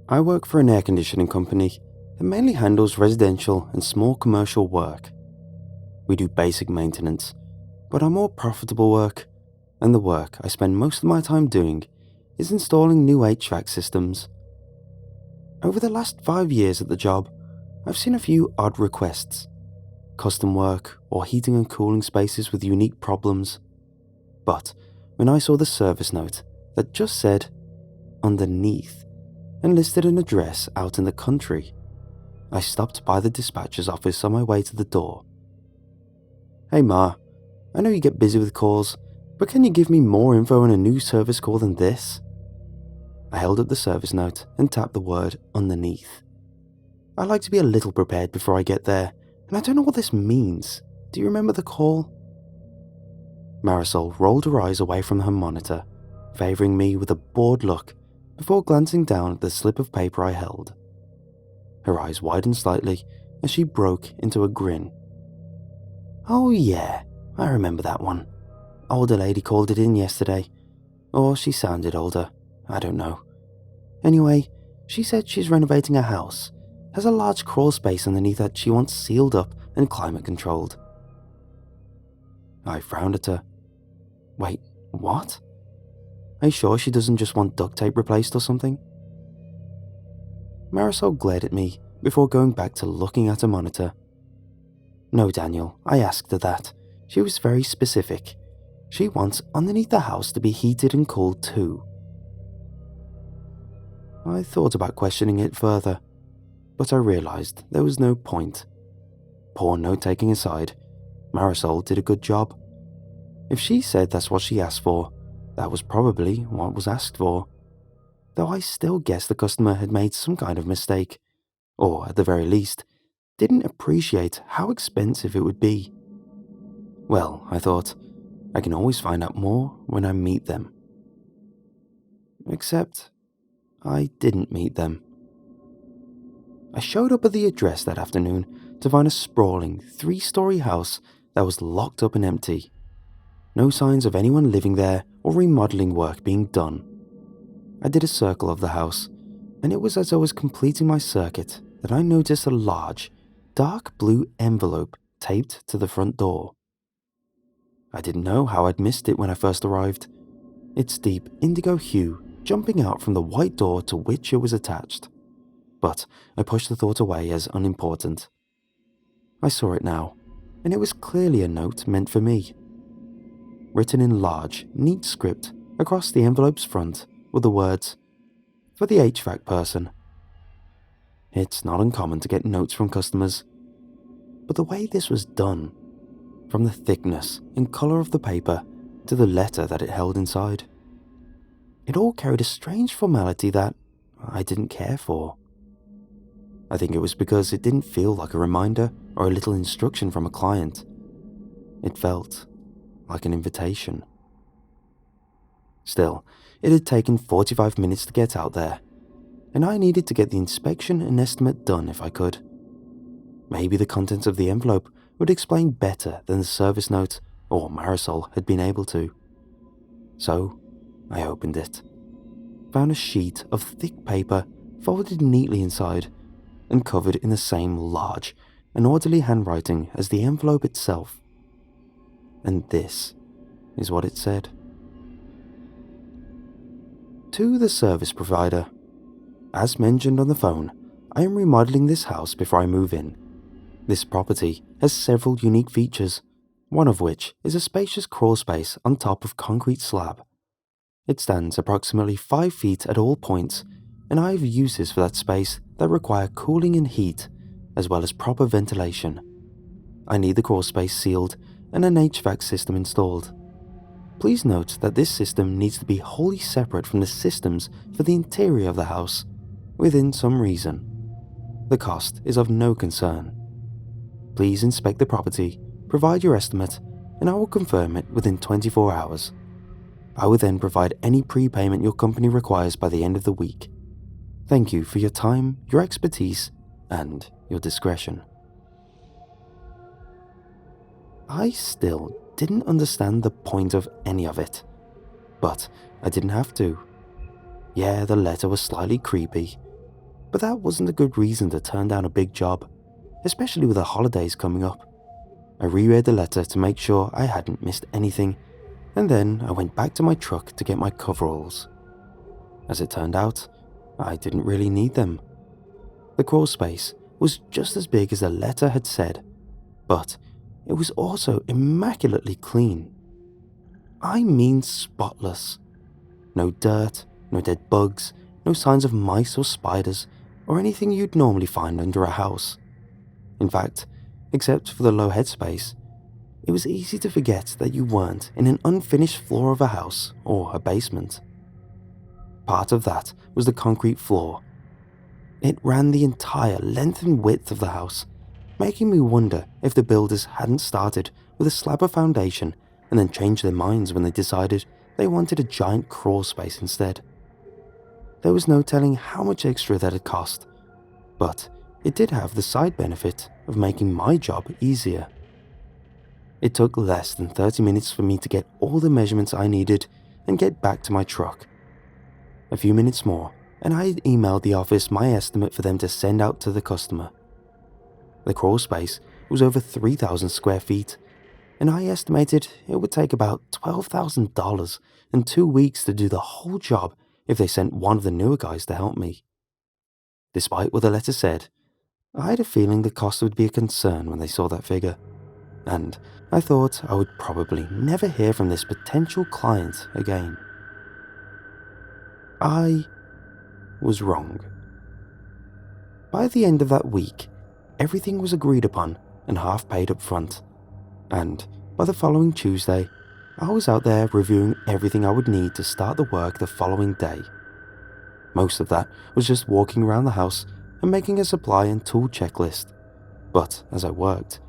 I work for an air conditioning company that mainly handles residential and small commercial work. We do basic maintenance, but our more profitable work, and the work I spend most of my time doing, is installing new HVAC systems. Over the last 5 years at the job, I've seen a few odd requests, custom work or heating and cooling spaces with unique problems. But when I saw the service note that just said, underneath, and listed an address out in the country, I stopped by the dispatcher's office on my way to the door. "Hey Ma, I know you get busy with calls, but can you give me more info on a new service call than this?" I held up the service note and tapped the word underneath. I like to be a little prepared before I get there, and I don't know what this means. Do you remember the call? Marisol rolled her eyes away from her monitor, favouring me with a bored look before glancing down at the slip of paper I held. Her eyes widened slightly as she broke into a grin. "Oh yeah, I remember that one. Older lady called it in yesterday. Or she sounded older, I don't know. Anyway, she said she's renovating a house, has a large crawl space underneath that she wants sealed up and climate controlled." I frowned at her. "Wait, what? Are you sure she doesn't just want duct tape replaced or something?" Marisol glared at me before going back to looking at her monitor. "No, Daniel, I asked her that. She was very specific. She wants underneath the house to be heated and cooled too." I thought about questioning it further, but I realised there was no point. Poor note-taking aside, Marisol did a good job. If she said that's what she asked for, that was probably what was asked for. Though I still guess the customer had made some kind of mistake, or at the very least, didn't appreciate how expensive it would be. Well, I thought, I can always find out more when I meet them. Except, I didn't meet them. I showed up at the address that afternoon to find a sprawling 3-story house that was locked up and empty. No signs of anyone living there or remodeling work being done. I did a circle of the house, and it was as I was completing my circuit that I noticed a large, dark blue envelope taped to the front door. I didn't know how I'd missed it when I first arrived, its deep indigo hue jumping out from the white door to which it was attached. But I pushed the thought away as unimportant. I saw it now, and it was clearly a note meant for me. Written in large, neat script across the envelope's front were the words, "For the HVAC person." It's not uncommon to get notes from customers, but the way this was done, from the thickness and colour of the paper to the letter that it held inside, it all carried a strange formality that I didn't care for. I think it was because it didn't feel like a reminder or a little instruction from a client. It felt like an invitation. Still, it had taken 45 minutes to get out there, and I needed to get the inspection and estimate done if I could. Maybe the contents of the envelope would explain better than the service note or Marisol had been able to. So, I opened it, found a sheet of thick paper folded neatly inside and covered in the same large and orderly handwriting as the envelope itself. And this is what it said. To the service provider. As mentioned on the phone, I am remodeling this house before I move in. This property has several unique features, one of which is a spacious crawl space on top of concrete slab. It stands approximately 5 feet at all points, and I have uses for that space that require cooling and heat, as well as proper ventilation. I need the crawl space sealed and an HVAC system installed. Please note that this system needs to be wholly separate from the systems for the interior of the house, within some reason. The cost is of no concern. Please inspect the property, provide your estimate, and I will confirm it within 24 hours. I will then provide any prepayment your company requires by the end of the week. Thank you for your time, your expertise, and your discretion. I still didn't understand the point of any of it, but I didn't have to. Yeah, the letter was slightly creepy, but that wasn't a good reason to turn down a big job, especially with the holidays coming up. I reread the letter to make sure I hadn't missed anything, and then I went back to my truck to get my coveralls. As it turned out, I didn't really need them. The crawl space was just as big as the letter had said, but it was also immaculately clean. I mean spotless. No dirt, no dead bugs, no signs of mice or spiders, or anything you'd normally find under a house. In fact, except for the low headspace, it was easy to forget that you weren't in an unfinished floor of a house or a basement. Part of that was the concrete floor. It ran the entire length and width of the house, making me wonder if the builders hadn't started with a slab of foundation and then changed their minds when they decided they wanted a giant crawl space instead. There was no telling how much extra that had cost, but it did have the side benefit of making my job easier. It took less than 30 minutes for me to get all the measurements I needed and get back to my truck. A few minutes more, and I had emailed the office my estimate for them to send out to the customer. The crawl space was over 3,000 square feet, and I estimated it would take about $12,000 and 2 weeks to do the whole job if they sent one of the newer guys to help me. Despite what the letter said, I had a feeling the cost would be a concern when they saw that figure, and I thought I would probably never hear from this potential client again. I was wrong. By the end of that week, everything was agreed upon and half paid up front, and by the following Tuesday, I was out there reviewing everything I would need to start the work the following day. Most of that was just walking around the house and making a supply and tool checklist, but as I worked,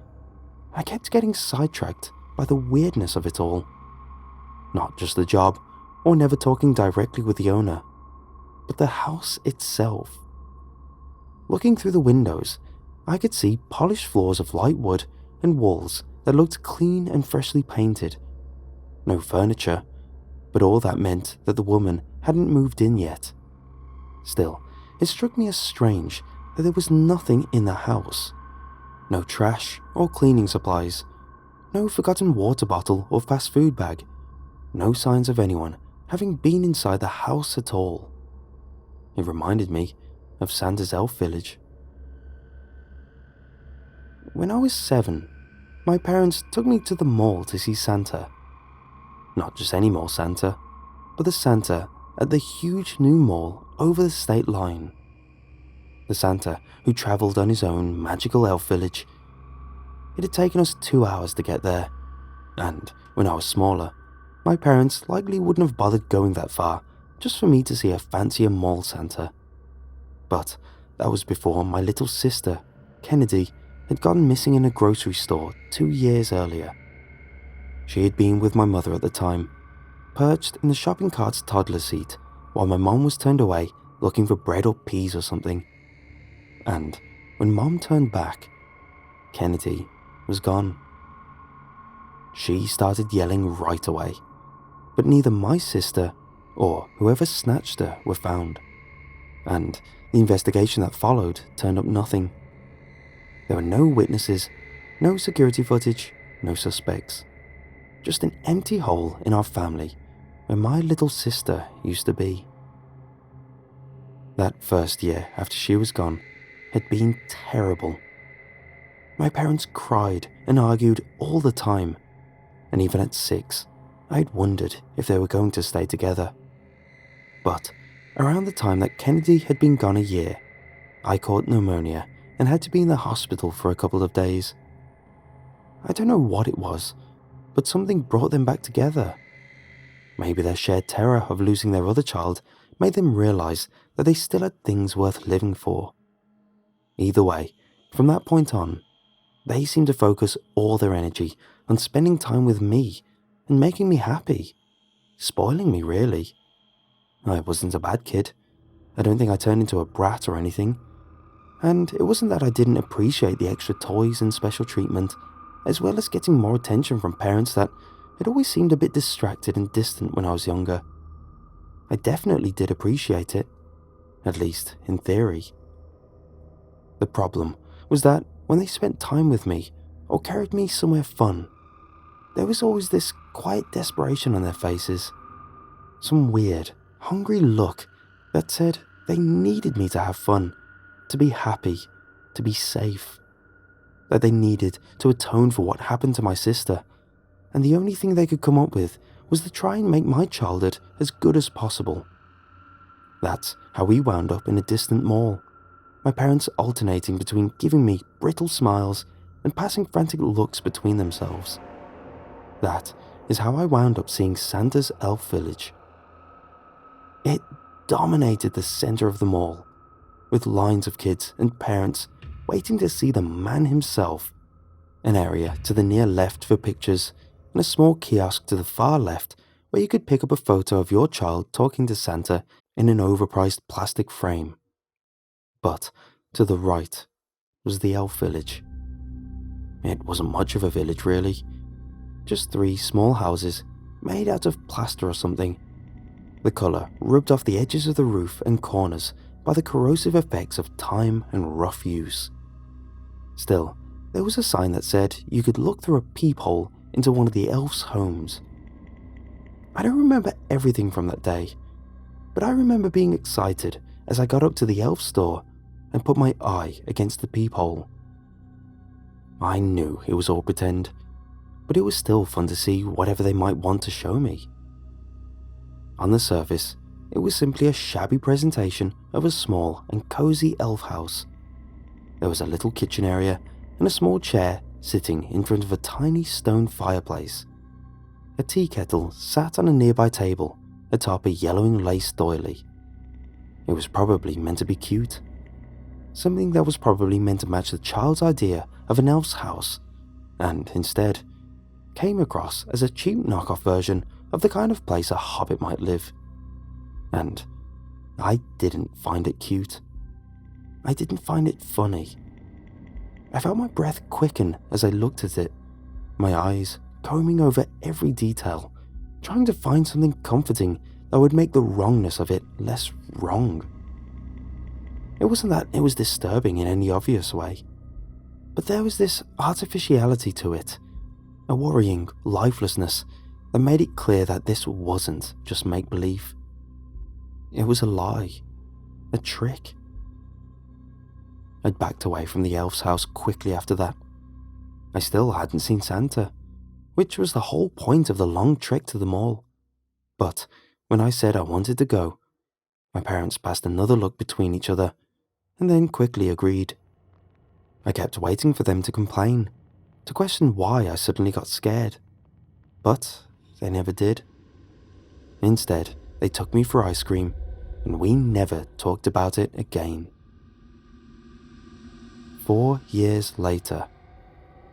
I kept getting sidetracked by the weirdness of it all. Not just the job, or never talking directly with the owner, but the house itself. Looking through the windows, I could see polished floors of light wood and walls that looked clean and freshly painted. No furniture, but all that meant that the woman hadn't moved in yet. Still, it struck me as strange that there was nothing in the house. No trash or cleaning supplies, no forgotten water bottle or fast food bag, no signs of anyone having been inside the house at all. It reminded me of Santa's elf village. When I was 7, my parents took me to the mall to see Santa. Not just any mall Santa, but the Santa at the huge new mall over the state line. The Santa who travelled on his own magical elf village. It had taken us 2 hours to get there, and when I was smaller, my parents likely wouldn't have bothered going that far just for me to see a fancier mall Santa. But that was before my little sister, Kennedy, had gone missing in a grocery store 2 years earlier. She had been with my mother at the time, perched in the shopping cart's toddler seat while my mom was turned away looking for bread or peas or something. And when Mom turned back, Kennedy was gone. She started yelling right away, but neither my sister or whoever snatched her were found, and the investigation that followed turned up nothing. There were no witnesses, no security footage, no suspects. Just an empty hole in our family where my little sister used to be. That first year after she was gone had been terrible. My parents cried and argued all the time, and even at 6, I'd wondered if they were going to stay together. But around the time that Kennedy had been gone a year, I caught pneumonia and had to be in the hospital for a couple of days. I don't know what it was, but something brought them back together. Maybe their shared terror of losing their other child made them realize that they still had things worth living for. Either way, from that point on, they seemed to focus all their energy on spending time with me and making me happy, spoiling me really. I wasn't a bad kid. I don't think I turned into a brat or anything. And it wasn't that I didn't appreciate the extra toys and special treatment, as well as getting more attention from parents that had always seemed a bit distracted and distant when I was younger. I definitely did appreciate it, at least in theory. The problem was that when they spent time with me or carried me somewhere fun, there was always this quiet desperation on their faces, some weird, hungry look that said they needed me to have fun, to be happy, to be safe, that they needed to atone for what happened to my sister, and the only thing they could come up with was to try and make my childhood as good as possible. That's how we wound up in a distant mall, my parents alternating between giving me brittle smiles and passing frantic looks between themselves. That is how I wound up seeing Santa's elf village. It dominated the center of the mall, with lines of kids and parents waiting to see the man himself, an area to the near left for pictures, and a small kiosk to the far left where you could pick up a photo of your child talking to Santa in an overpriced plastic frame. But to the right was the elf village. It wasn't much of a village, really. Just 3 small houses made out of plaster or something, the colour rubbed off the edges of the roof and corners by the corrosive effects of time and rough use. Still, there was a sign that said you could look through a peephole into one of the elves' homes. I don't remember everything from that day, but I remember being excited as I got up to the elf store and put my eye against the peephole. I knew it was all pretend, but it was still fun to see whatever they might want to show me. On the surface, it was simply a shabby presentation of a small and cozy elf house. There was a little kitchen area and a small chair sitting in front of a tiny stone fireplace. A tea kettle sat on a nearby table atop a yellowing lace doily. It was probably meant to be cute. Something that was probably meant to match the child's idea of an elf's house, and instead came across as a cheap knockoff version of the kind of place a hobbit might live. And I didn't find it cute. I didn't find it funny. I felt my breath quicken as I looked at it, my eyes combing over every detail, trying to find something comforting that would make the wrongness of it less wrong. It wasn't that it was disturbing in any obvious way, but there was this artificiality to it, a worrying lifelessness that made it clear that this wasn't just make-believe. It was a lie, a trick. I'd backed away from the elf's house quickly after that. I still hadn't seen Santa, which was the whole point of the long trek to the mall. But when I said I wanted to go, my parents passed another look between each other and then quickly agreed. I kept waiting for them to complain, to question why I suddenly got scared. But they never did. Instead, they took me for ice cream, and we never talked about it again. 4 years later,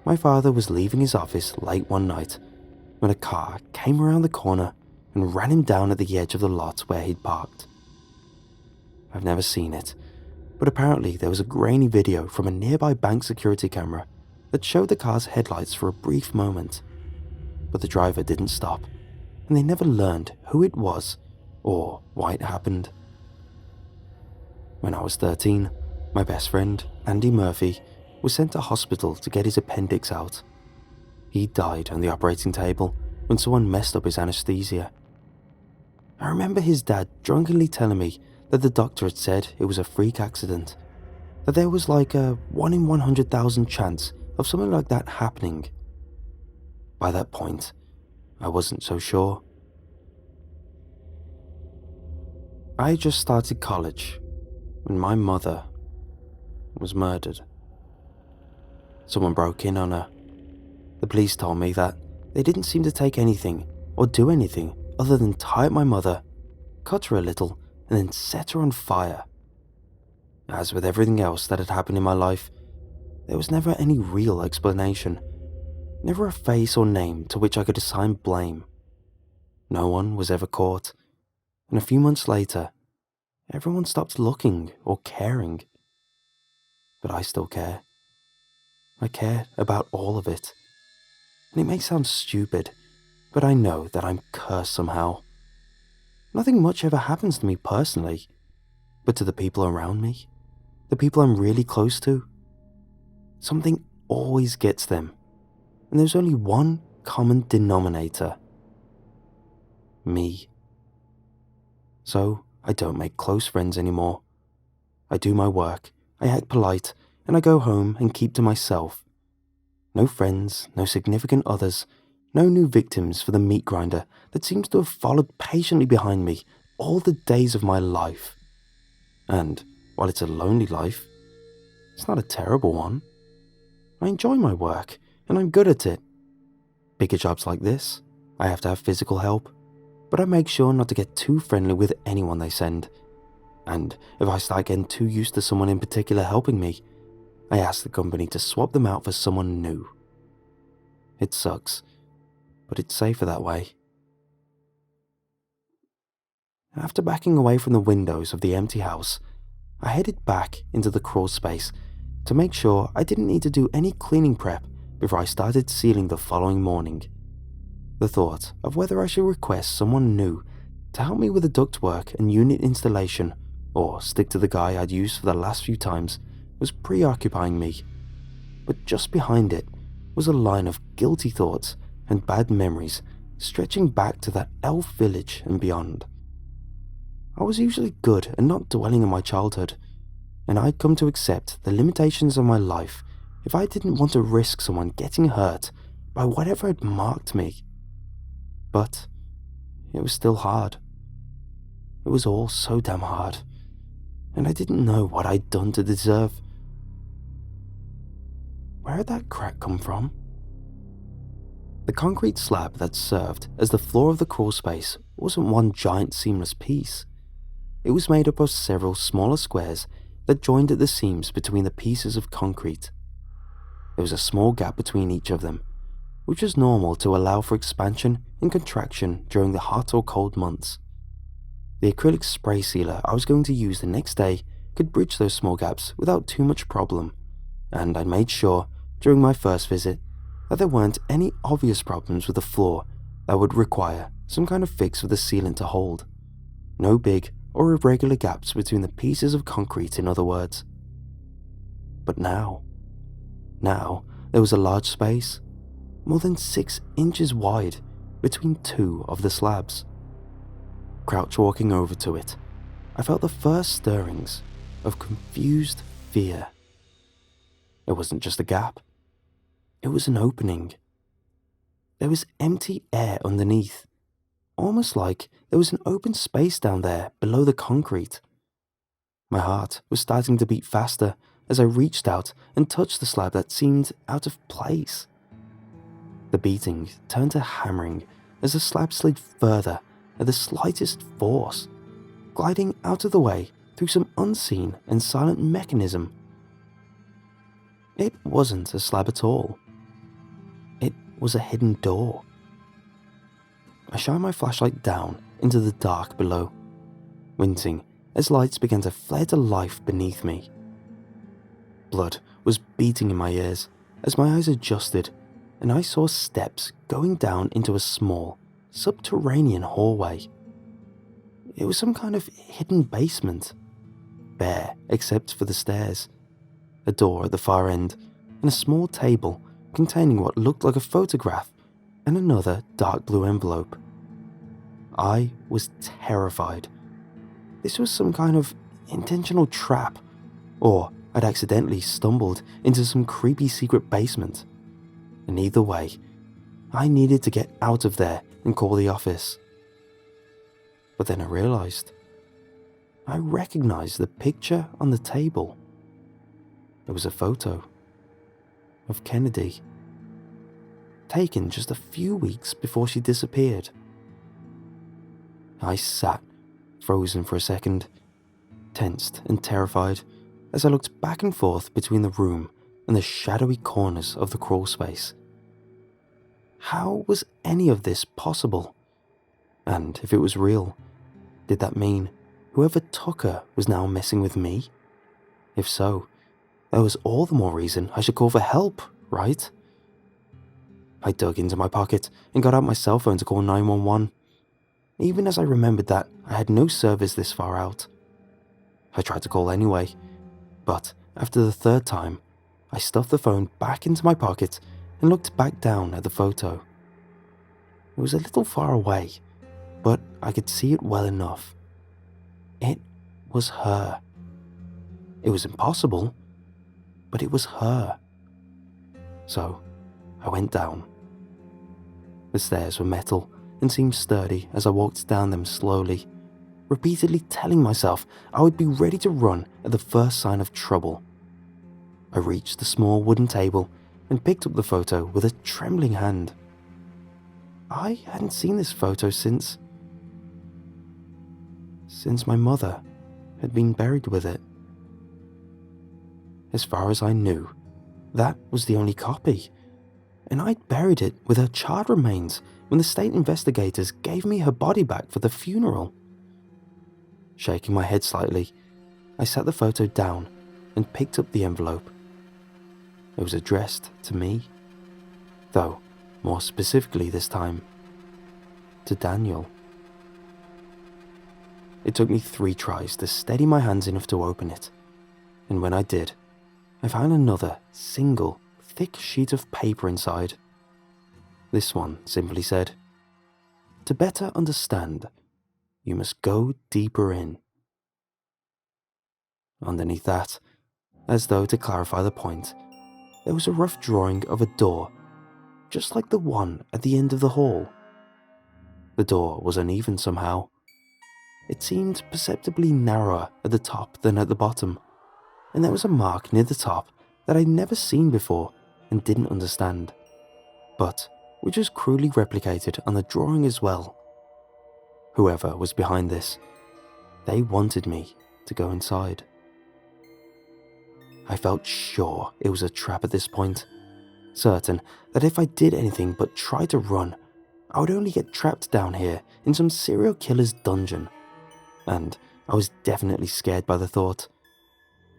my father was leaving his office late one night when a car came around the corner and ran him down at the edge of the lot where he'd parked. I've never seen it, but apparently there was a grainy video from a nearby bank security camera that showed the car's headlights for a brief moment. But the driver didn't stop, and they never learned who it was or why it happened. When I was 13, my best friend, Andy Murphy, was sent to hospital to get his appendix out. He died on the operating table when someone messed up his anesthesia. I remember his dad drunkenly telling me that the doctor had said it was a freak accident, that there was like a 1 in 100,000 chance of something like that happening. By that point, I wasn't so sure. I just started college when my mother was murdered. Someone broke in on her. The police told me that they didn't seem to take anything or do anything other than tie up my mother, cut her a little, and then set her on fire. As with everything else that had happened in my life, there was never any real explanation, never a face or name to which I could assign blame. No one was ever caught, and a few months later, everyone stopped looking or caring. But I still care. I care about all of it. And it may sound stupid, but I know that I'm cursed somehow. Nothing much ever happens to me personally, but to the people around me, the people I'm really close to. Something always gets them, and there's only one common denominator: me. So I don't make close friends anymore. I do my work, I act polite, and I go home and keep to myself. No friends, no significant others, no new victims for the meat grinder that seems to have followed patiently behind me all the days of my life. And while it's a lonely life, it's not a terrible one. I enjoy my work, and I'm good at it. Bigger jobs like this, I have to have physical help, but I make sure not to get too friendly with anyone they send. And if I start getting too used to someone in particular helping me, I ask the company to swap them out for someone new. It sucks, but it's safer that way. After backing away from the windows of the empty house, I headed back into the crawl space to make sure I didn't need to do any cleaning prep before I started sealing the following morning. The thought of whether I should request someone new to help me with the ductwork and unit installation, or stick to the guy I'd used for the last few times, was preoccupying me. But just behind it was a line of guilty thoughts and bad memories stretching back to that elf village and beyond. I was usually good at not dwelling on my childhood, and I'd come to accept the limitations of my life if I didn't want to risk someone getting hurt by whatever had marked me. But it was still hard. It was all so damn hard, and I didn't know what I'd done to deserve. Where had that crack come from? The concrete slab that served as the floor of the crawl space wasn't one giant seamless piece. It was made up of several smaller squares that joined at the seams between the pieces of concrete. There was a small gap between each of them, which was normal to allow for expansion and contraction during the hot or cold months. The acrylic spray sealer I was going to use the next day could bridge those small gaps without too much problem, and I made sure, during my first visit, that there weren't any obvious problems with the floor that would require some kind of fix for the sealant to hold. No big or irregular gaps between the pieces of concrete, in other words. But now there was a large space, more than 6 inches wide, between two of the slabs. Crouch walking over to it, I felt the first stirrings of confused fear. It wasn't just a gap. It was an opening. There was empty air underneath, almost like there was an open space down there below the concrete. My heart was starting to beat faster as I reached out and touched the slab that seemed out of place. The beating turned to hammering as the slab slid further at the slightest force, gliding out of the way through some unseen and silent mechanism. It wasn't a slab at all. It was a hidden door. I shined my flashlight down into the dark below, wincing as lights began to flare to life beneath me. Blood was beating in my ears as my eyes adjusted, and I saw steps going down into a small, subterranean hallway. It was some kind of hidden basement, bare except for the stairs, a door at the far end, and a small table containing what looked like a photograph and another dark blue envelope. I was terrified. This was some kind of intentional trap, or I'd accidentally stumbled into some creepy secret basement. And either way, I needed to get out of there and call the office. But then I realized. I recognized the picture on the table. It was a photo of Kennedy, taken just a few weeks before she disappeared. I sat, frozen for a second, tensed and terrified as I looked back and forth between the room and the shadowy corners of the crawl space. How was any of this possible? And if it was real, did that mean whoever took her was now messing with me? If so, there was all the more reason I should call for help, right? I dug into my pocket and got out my cell phone to call 911, even as I remembered that I had no service this far out. I tried to call anyway, But after the third time, I stuffed the phone back into my pocket and looked back down at the photo. It was a little far away, but I could see it well enough. It was her. It was impossible, but it was her. So I went down. The stairs were metal and seemed sturdy as I walked down them slowly, repeatedly telling myself I would be ready to run at the first sign of trouble. I reached the small wooden table and picked up the photo with a trembling hand. I hadn't seen this photo since my mother had been buried with it. As far as I knew, that was the only copy, and I'd buried it with her charred remains when the state investigators gave me her body back for the funeral. Shaking my head slightly, I set the photo down and picked up the envelope. It was addressed to me, though more specifically this time, to Daniel. It took me 3 tries to steady my hands enough to open it, and when I did, I found another single, thick sheet of paper inside. This one simply said, "To better understand, you must go deeper in." Underneath that, as though to clarify the point, there was a rough drawing of a door, just like the one at the end of the hall. The door was uneven somehow. It seemed perceptibly narrower at the top than at the bottom, and there was a mark near the top that I'd never seen before and didn't understand, but which was cruelly replicated on the drawing as well. Whoever was behind this, they wanted me to go inside. I felt sure it was a trap at this point, certain that if I did anything but try to run, I would only get trapped down here in some serial killer's dungeon. And I was definitely scared by the thought.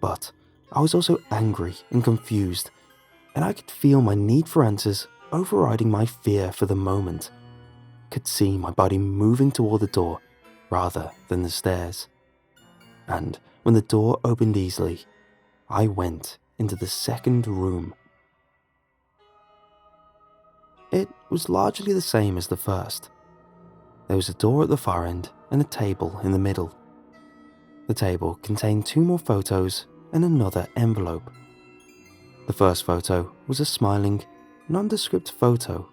But I was also angry and confused, and I could feel my need for answers overriding my fear for the moment. Could see my body moving toward the door rather than the stairs. And when the door opened easily, I went into the second room. It was largely the same as the first. There was a door at the far end and a table in the middle. The table contained 2 more photos and another envelope. The first photo was a smiling, nondescript photo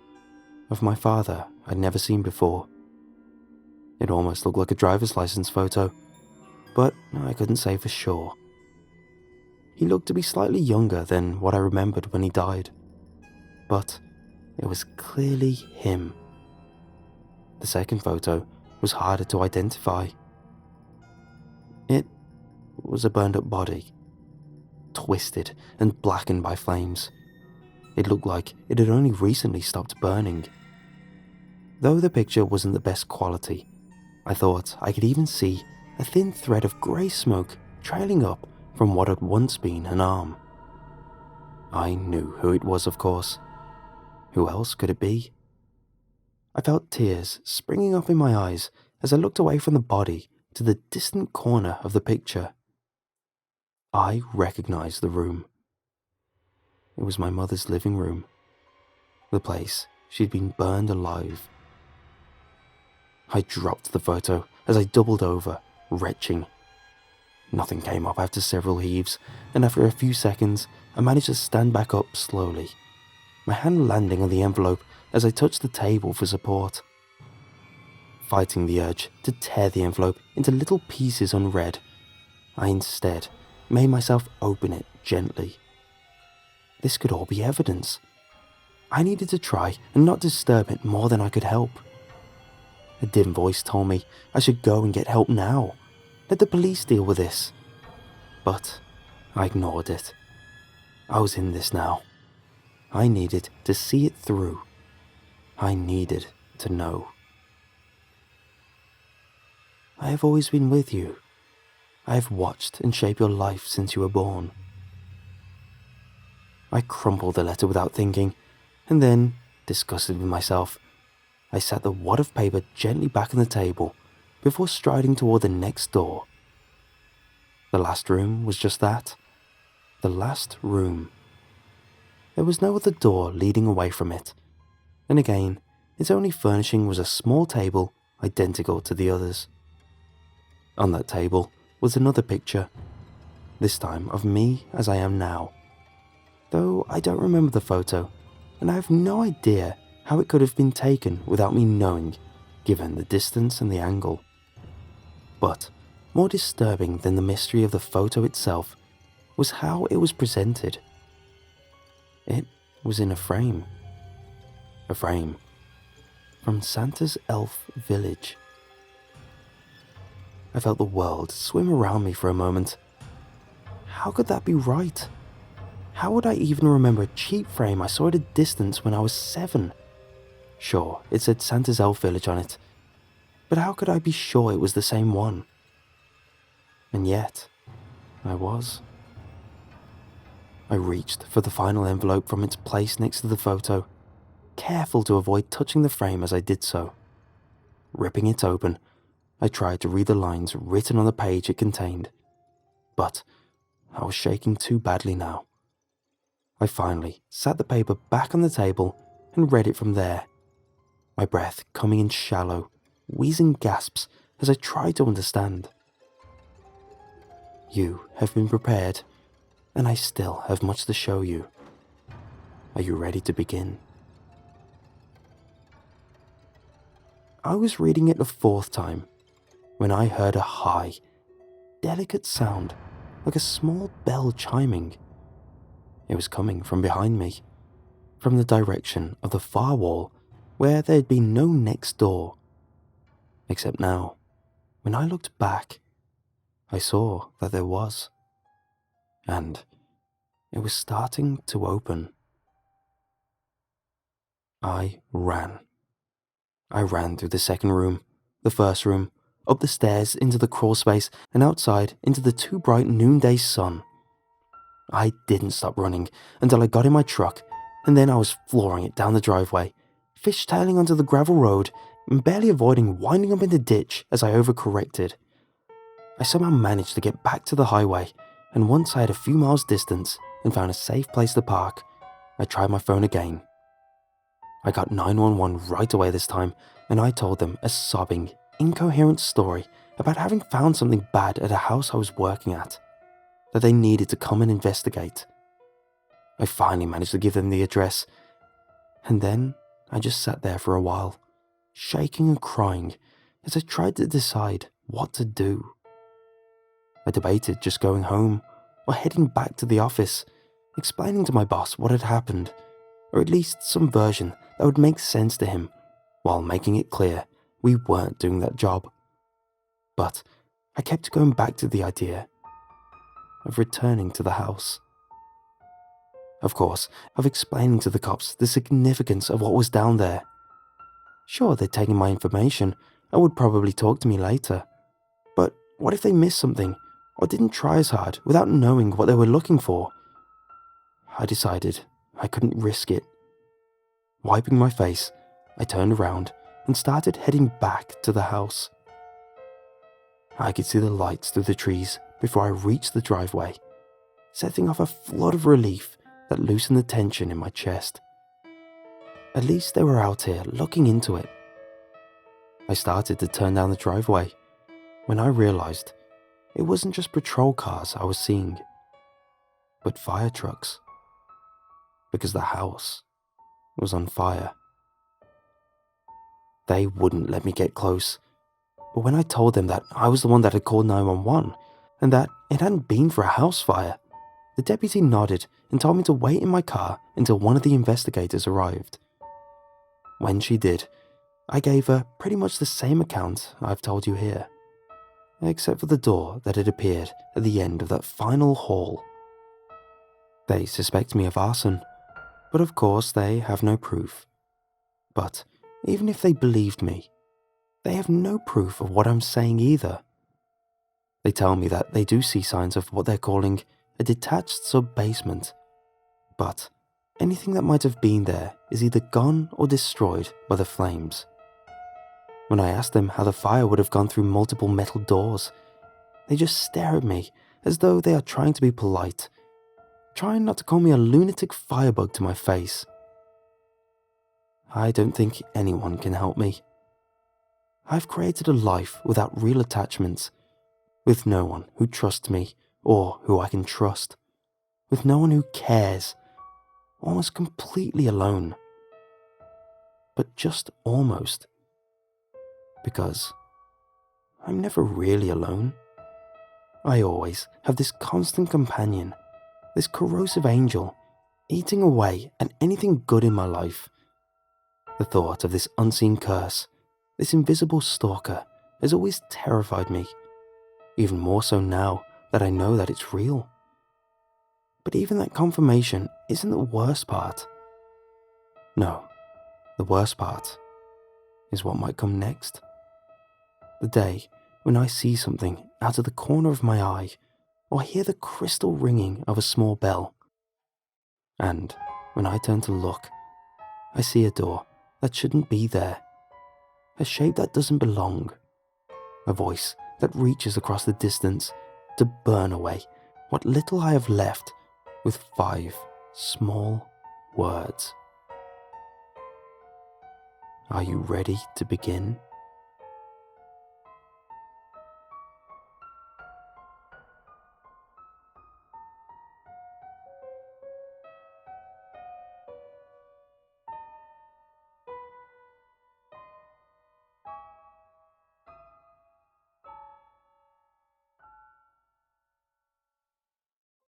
of my father I'd never seen before. It almost looked like a driver's license photo, but I couldn't say for sure. He looked to be slightly younger than what I remembered when he died, but it was clearly him. The second photo was harder to identify. It was a burned up body, twisted and blackened by flames. It looked like it had only recently stopped burning. Though the picture wasn't the best quality, I thought I could even see a thin thread of grey smoke trailing up from what had once been an arm. I knew who it was, of course. Who else could it be? I felt tears springing up in my eyes as I looked away from the body to the distant corner of the picture. I recognized the room. It was my mother's living room, the place she'd been burned alive. I dropped the photo as I doubled over, retching. Nothing came up after several heaves, and after a few seconds, I managed to stand back up slowly, my hand landing on the envelope as I touched the table for support. Fighting the urge to tear the envelope into little pieces unread, I instead made myself open it gently. This could all be evidence. I needed to try and not disturb it more than I could help. A dim voice told me I should go and get help now. Let the police deal with this. But I ignored it. I was in this now. I needed to see it through. I needed to know. I have always been with you. I have watched and shaped your life since you were born. I crumpled the letter without thinking, and then, disgusted with myself, I sat the wad of paper gently back on the table before striding toward the next door. The last room was just that, The last room. There was no other door leading away from it, and again, its only furnishing was a small table identical to the others. On that table was another picture, this time of me as I am now, though I don't remember the photo, and I have no idea how it could have been taken without me knowing, given the distance and the angle. But more disturbing than the mystery of the photo itself was how it was presented. It was in a frame. A frame from Santa's elf village. I felt the world swim around me for a moment. How could that be right? How would I even remember a cheap frame I saw at a distance when I was 7? Sure, it said Santa's elf village on it, but how could I be sure it was the same one? And yet, I was. I reached for the final envelope from its place next to the photo, careful to avoid touching the frame as I did so. Ripping it open, I tried to read the lines written on the page it contained, but I was shaking too badly now. I finally sat the paper back on the table and read it from there, my breath coming in shallow, wheezing gasps as I tried to understand. You have been prepared, and I still have much to show you. Are you ready to begin? I was reading it a 4th time when I heard a high, delicate sound like a small bell chiming. It was coming from behind me, from the direction of the far wall where there had been no next door. Except now, when I looked back, I saw that there was. And it was starting to open. I ran. I ran through the second room, the first room, up the stairs into the crawl space, and outside into the too bright noonday sun. I didn't stop running until I got in my truck, and then I was flooring it down the driveway, fishtailing onto the gravel road, and barely avoiding winding up in the ditch as I overcorrected. I somehow managed to get back to the highway, and once I had a few miles distance and found a safe place to park, I tried my phone again. I got 911 right away this time, and I told them a sobbing, incoherent story about having found something bad at a house I was working at, that they needed to come and investigate. I finally managed to give them the address, and then I just sat there for a while, shaking and crying as I tried to decide what to do. I debated just going home or heading back to the office, explaining to my boss what had happened, or at least some version that would make sense to him, while making it clear we weren't doing that job. But I kept going back to the idea of returning to the house. Of course, of explaining to the cops the significance of what was down there. Sure, they'd taken my information and would probably talk to me later, but what if they missed something or didn't try as hard without knowing what they were looking for? I decided I couldn't risk it. Wiping my face, I turned around and started heading back to the house. I could see the lights through the trees before I reached the driveway, setting off a flood of relief that loosened the tension in my chest. At least they were out here looking into it. I started to turn down the driveway when I realized it wasn't just patrol cars I was seeing, but fire trucks, because the house was on fire. They wouldn't let me get close, but when I told them that I was the one that had called 911 and that it hadn't been for a house fire, the deputy nodded and told me to wait in my car until one of the investigators arrived. When she did, I gave her pretty much the same account I've told you here, except for the door that had appeared at the end of that final hall. They suspect me of arson, but of course they have no proof. But even if they believed me, they have no proof of what I'm saying either. They tell me that they do see signs of what they're calling a detached sub-basement, but anything that might have been there is either gone or destroyed by the flames. When I ask them how the fire would have gone through multiple metal doors, they just stare at me as though they are trying to be polite, trying not to call me a lunatic firebug to my face. I don't think anyone can help me. I've created a life without real attachments, with no one who trusts me or who I can trust, with no one who cares, almost completely alone. But just almost. Because I'm never really alone. I always have this constant companion, this corrosive angel, eating away at anything good in my life. The thought of this unseen curse, this invisible stalker, has always terrified me, even more so now that I know that it's real. But even that confirmation isn't the worst part. No, the worst part is what might come next. The day when I see something out of the corner of my eye or hear the crystal ringing of a small bell. And when I turn to look, I see a door that shouldn't be there, a shape that doesn't belong, a voice that reaches across the distance to burn away what little I have left with 5 small words. Are you ready to begin?